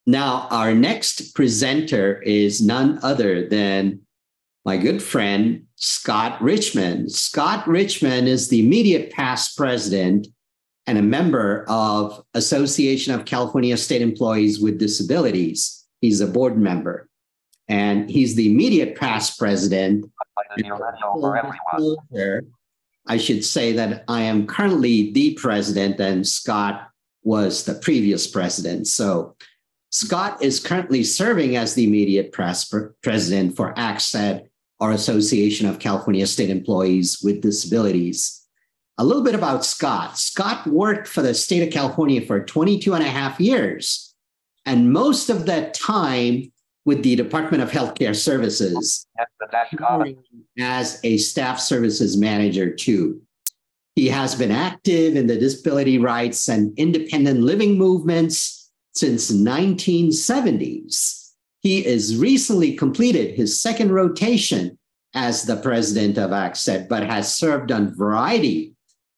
Now, our next presenter is none other than my good friend, Scott Richmond. Scott Richmond is the immediate past president and a member of Association of California State Employees with Disabilities. He's a board member. And he's the immediate past president. I should say that I am currently the president and Scott was the previous president. So Scott is currently serving as the immediate president for ACSED, our Association of California State Employees with Disabilities. A little bit about Scott. Scott worked for the state of California for 22 and a half years, and most of that time with the Department of Healthcare Services as a staff services manager too. He has been active in the disability rights and independent living movements since 1970s. He has recently completed his second rotation as the president of ACSED, but has served on a variety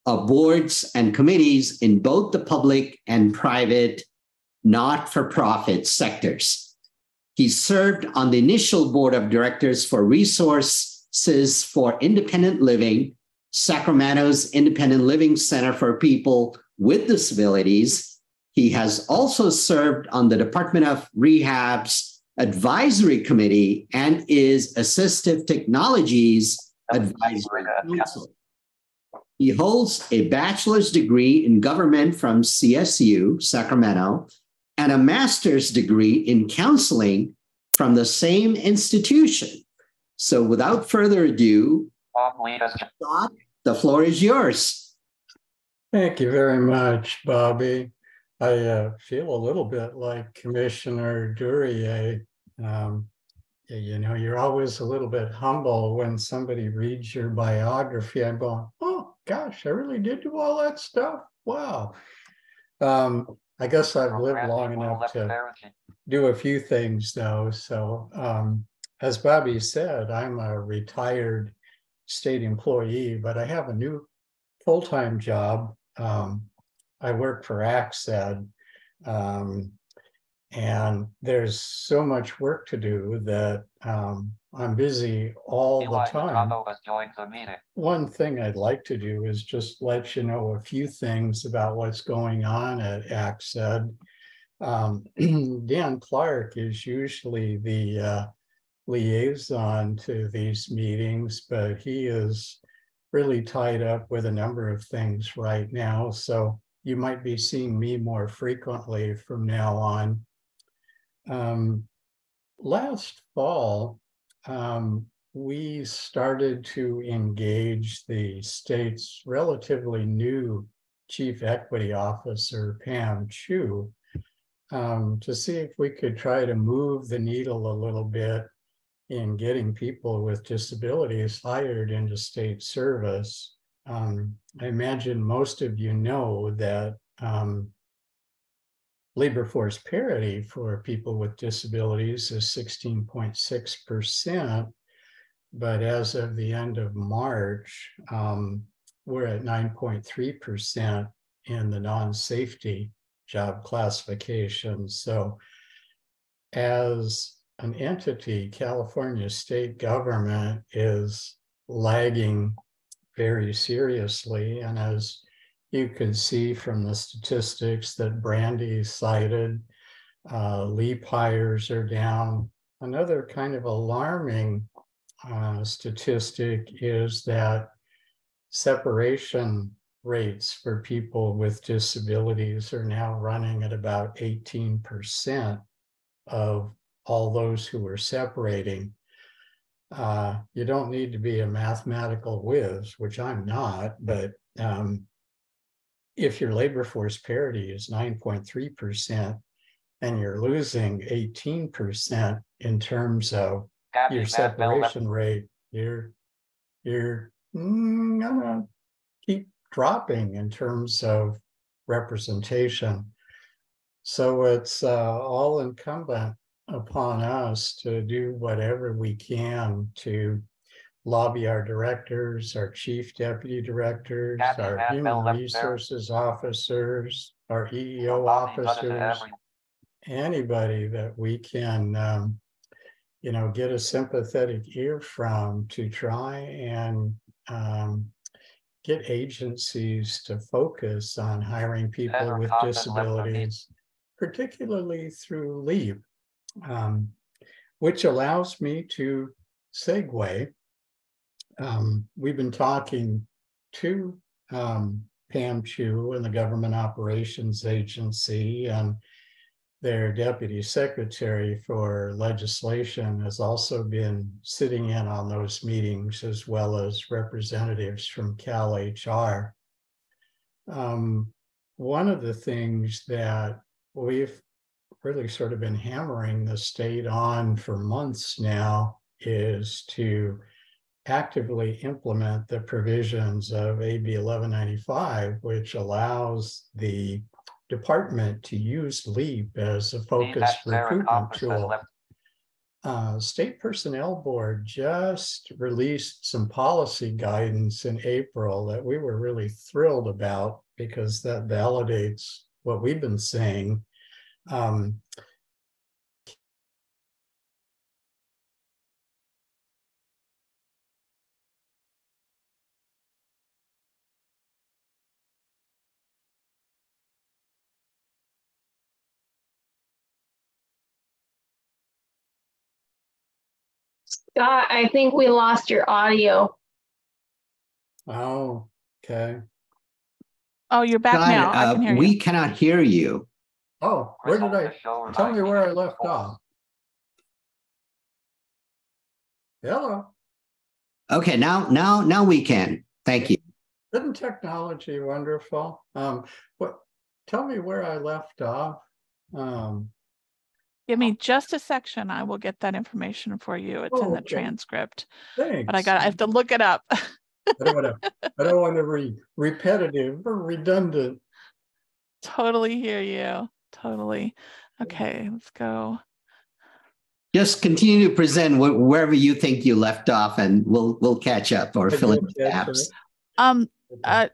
of boards and committees in both the public and private not-for-profit sectors. He served on the initial board of directors for Resources for Independent Living, Sacramento's Independent Living Center for People with Disabilities. He has also served on the Department of Rehab's Advisory Committee and is Assistive Technologies Advisory Council. He holds a bachelor's degree in government from CSU, Sacramento, and a master's degree in counseling from the same institution. So without further ado, Scott, the floor is yours. Thank you very much, Bobby. I feel a little bit like Commissioner Duryea. You know, you're always a little bit humble when somebody reads your biography. I'm going, oh gosh, I really did do all that stuff. Wow. I guess I've lived long enough to do a few things though. So as Bobby said, I'm a retired state employee, but I have a new full-time job. I work for ACSED, and there's so much work to do that I'm busy all the time. One thing I'd like to do is just let you know a few things about what's going on at ACSED. Dan Clark is usually the liaison to these meetings, but he is really tied up with a number of things right now. So you might be seeing me more frequently from now on. Last fall, we started to engage the state's relatively new Chief Equity Officer, Pam Chu, to see if we could try to move the needle a little bit in getting people with disabilities hired into state service. I imagine most of you know that labor force parity for people with disabilities is 16.6%, but as of the end of March, we're at 9.3% in the non-safety job classification. So as an entity, California state government is lagging very seriously. And as you can see from the statistics that Brandy cited, LEAP hires are down. Another kind of alarming statistic is that separation rates for people with disabilities are now running at about 18% of all those who are separating. You don't need to be a mathematical whiz, which I'm not, but if your labor force parity is 9.3% and you're losing 18% in terms of your separation rate, you're gonna keep dropping in terms of representation. So it's all incumbent upon us to do whatever we can to lobby our directors, our chief deputy directors, our human resources officers, our EEO officers, anybody that we can, get a sympathetic ear from to try and get agencies to focus on hiring people with disabilities, particularly through leave, which allows me to segue. We've been talking to Pam Chu and the Government Operations Agency, and their deputy secretary for legislation has also been sitting in on those meetings, as well as representatives from Cal HR. One of the things that we've really sort of been hammering the state on for months now is to actively implement the provisions of AB 1195, which allows the department to use LEAP as a focused recruitment tool. State Personnel Board just released some policy guidance in April that we were really thrilled about, because that validates what we've been saying. Scott, I think we lost your audio. Oh, okay. Oh, you're back Scott, now. I can hear we you. cannot hear you. Oh, where did I? Tell me where I left off. Hello. Okay, now we can. Thank you. Isn't technology wonderful? Tell me where I left off. Give me just a section. I will get that information for you. It's in the transcript. Thanks. But I have to look it up. I don't want to be repetitive or redundant. Totally hear you. Totally. Okay, let's go. Just continue to present wherever you think you left off, and we'll catch up or fill in the gaps.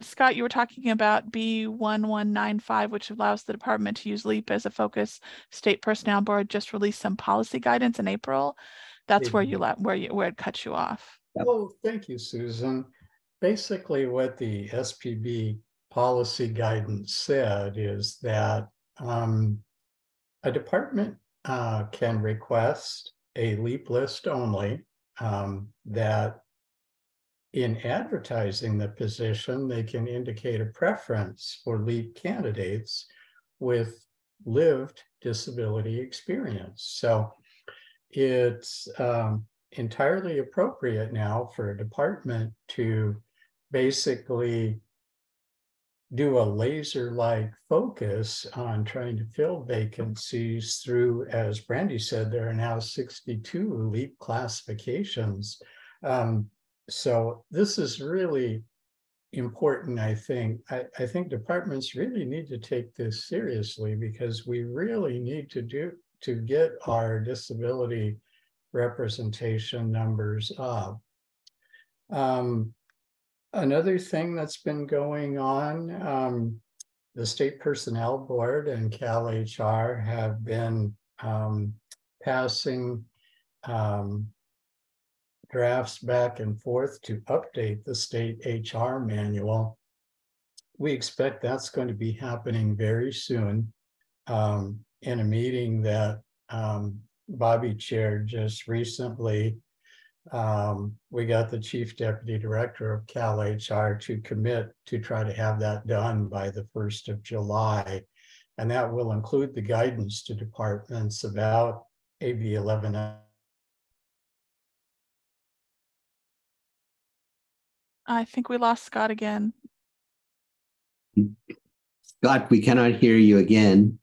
Scott, you were talking about B1195, which allows the department to use LEAP as a focus. State Personnel Board just released some policy guidance in April. That's where it cut you off. Oh, thank you, Susan. Basically, what the SPB policy guidance said is that a department can request a LEAP list only, that in advertising the position, they can indicate a preference for LEAP candidates with lived disability experience. So it's entirely appropriate now for a department to basically do a laser-like focus on trying to fill vacancies through, as Brandy said, there are now 62 LEAP classifications. So this is really important, I think. I think departments really need to take this seriously, because we really need to get our disability representation numbers up. Another thing that's been going on, the State Personnel Board and Cal HR have been passing drafts back and forth to update the state HR manual. We expect that's going to be happening very soon. In a meeting that Bobby chaired just recently, we got the Chief Deputy Director of Cal HR to commit to try to have that done by the 1st of July. And that will include the guidance to departments about AB 11. I think we lost Scott again. Scott, we cannot hear you again.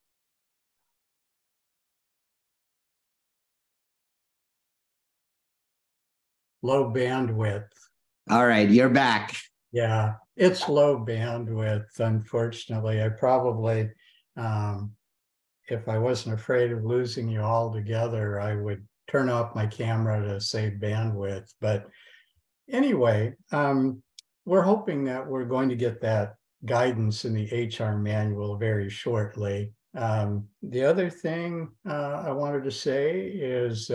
Low bandwidth. All right, you're back. Yeah, it's low bandwidth, unfortunately. I probably, if I wasn't afraid of losing you altogether, I would turn off my camera to save bandwidth. But anyway, we're hoping that we're going to get that guidance in the HR manual very shortly. The other thing I wanted to say is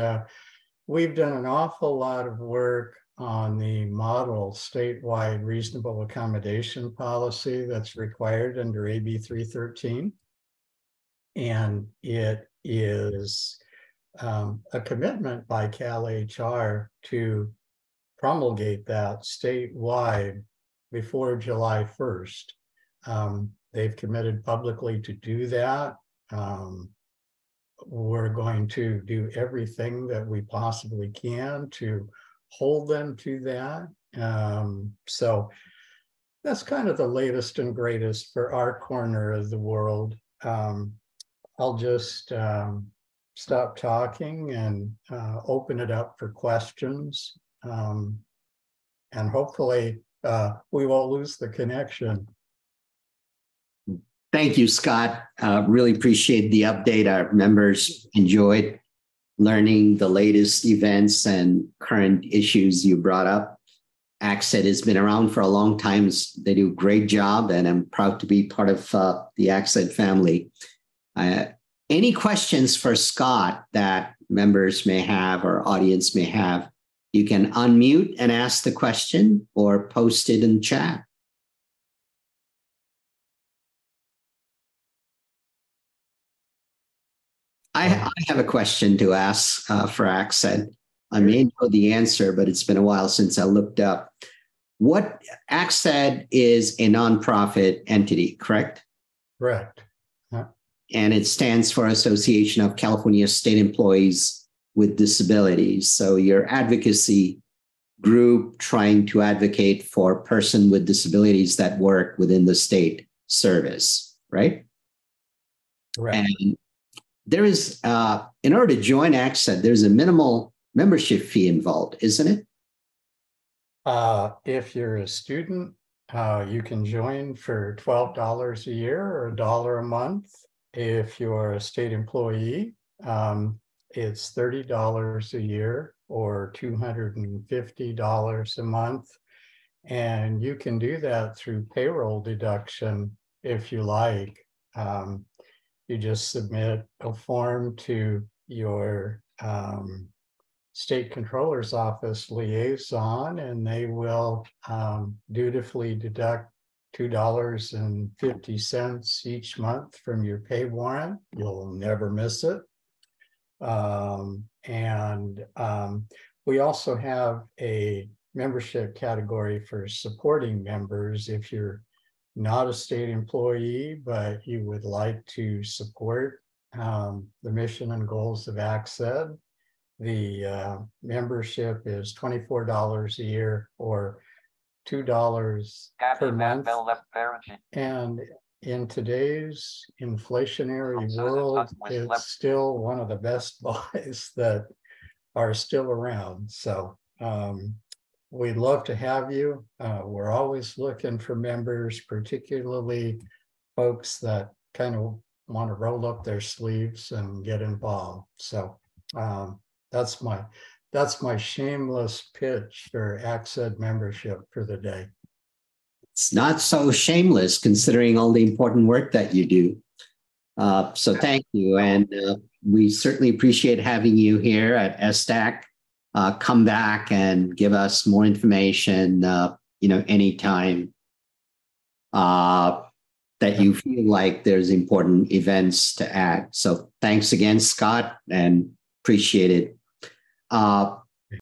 we've done an awful lot of work on the model statewide reasonable accommodation policy that's required under AB 313. And it is a commitment by CalHR to promulgate that statewide before July 1st. They've committed publicly to do that. We're going to do everything that we possibly can to hold them to that. So that's kind of the latest and greatest for our corner of the world. I'll just stop talking and open it up for questions. And hopefully we won't lose the connection. Thank you, Scott. Really appreciate the update. Our members enjoyed learning the latest events and current issues you brought up. ACSED has been around for a long time. They do a great job, and I'm proud to be part of the ACSED family. Any questions for Scott that members may have or audience may have, you can unmute and ask the question or post it in chat. I have a question to ask for ACSED. I may know the answer, but it's been a while since I looked up. What ACSED is a nonprofit entity, correct? Correct. And it stands for Association of California State Employees with Disabilities. So your advocacy group trying to advocate for persons with disabilities that work within the state service, right? Right. And there is, in order to join ACSED, there's a minimal membership fee involved, isn't it? If you're a student, you can join for $12 a year or $1 a month. If you're a state employee, it's $30 a year or $250 a month. And you can do that through payroll deduction if you like. You just submit a form to your state controller's office liaison, and they will dutifully deduct $2.50 each month from your pay warrant. You'll never miss it. We also have a membership category for supporting members. If you're not a state employee, but you would like to support the mission and goals of ACSED, the membership is $24 a year or $2 per month. And in today's inflationary world, it's still one of the best buys that are still around. So we'd love to have you. We're always looking for members, particularly folks that kind of want to roll up their sleeves and get involved. So that's my shameless pitch for ACSED membership for the day. It's not so shameless considering all the important work that you do. So thank you. And we certainly appreciate having you here at SDAC. Come back and give us more information, anytime that you feel like there's important events to add. So thanks again, Scott, and appreciate it.